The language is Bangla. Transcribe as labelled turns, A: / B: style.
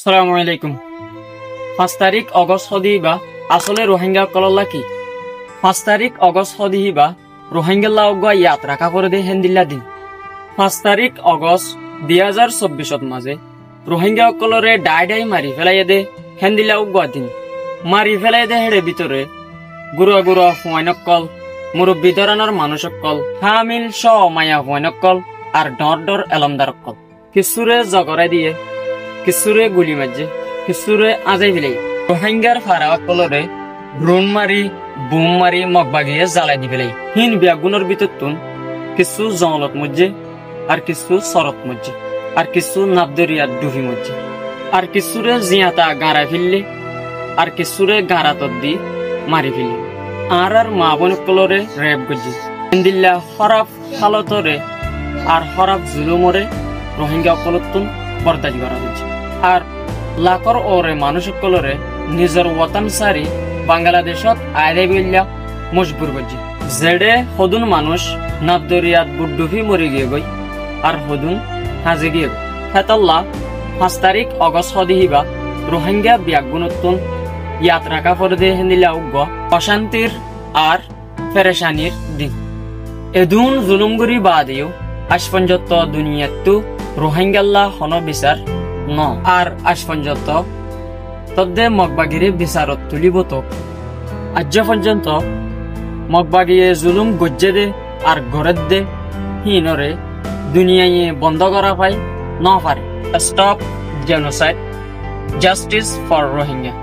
A: আসসালামু আলাইকুম। 5 তারিখ অগস্ট হদিবা আসলে রোহিঙ্গা কলল্লা কি 5 তারিখ অগস্ট হদিবা রোহিঙ্গা উগা ইয়াত রাখা করে দে হেন্দিল্লা দিন 5 তারিখ অগস্ট 2024 মাঝে রোহিঙ্গা কলরে ডাই মারি ফেলাই দে হেন্দিল্লা উগা দিন মারি ফেলাই দে হেড়ে ভিতরে গুড়া গুড়া ফুয়াইনকল মুরব্বী ধরনের মানুষকল হামিল স মায়া ফুয়াইনকল আর ডর ডর এলমদারকল কিছুরে জগরাই দিয়ে কিছুরে গুলি মারছে কিছুরে আজাই ফেলাই রোহিঙ্গার ফারা কলরে ড্রোন মারি বুম মারি মগবাগিয়ে জ্বালাই দি ফেলাই হিন বিয়াগুনের ভিতর তুন কিছু জঙ্গলত মধ্যে আর কিছু সরত মধ্যে আর কিছু নাবদরিয়ার ডুবি মধ্যে আর কিছুরে জিয়াতা গাঁড়া ফেললে আর কিছুরে গাঁড়া তর দি মারি ফেললে আর মা বোন কলরে রেপ গজি ইন্দিল্লা হরাপ হালতরে আর হরাপ জুলুমরে রোহিঙ্গা কলতুন বরদাজি করা হয়েছে আর লাখর ওরে মানুষ কলরে নিজের ওয়াতান সারি বাংলাদেশত আইরে বিল্লা মজবুর করছে জেডে হদুন মানুষ নাবদরিয়াত বুড্ডুফি মরে গিয়ে গই আর হদুন হাজে গিয়ে গই হেতাল্লা 5 তারিখ অগস্ট হদিহিবা রোহিঙ্গা বিয়াগুনতুন ইয়াত রাখা করে দিয়ে হেন্দিলা উগ্গ অশান্তির আর ফেরেশানির দিন এদুন জুলুমগুরি বাদেও আজ পর্যন্ত দুনিয়াতু রোহিঙ্গাল্লা হন বিচার ন আর আজ পর্যন্ত তদ্দে মগবাগিরে বিচারত তুলিব তো আজ পর্যন্ত মগবাগিয়ে জুলুম গজ্জে দে আর গড়ে দে হিনরে দুনিয়ায় বন্ধ করা পাই ন পারে stop genocide justice for Rohingya.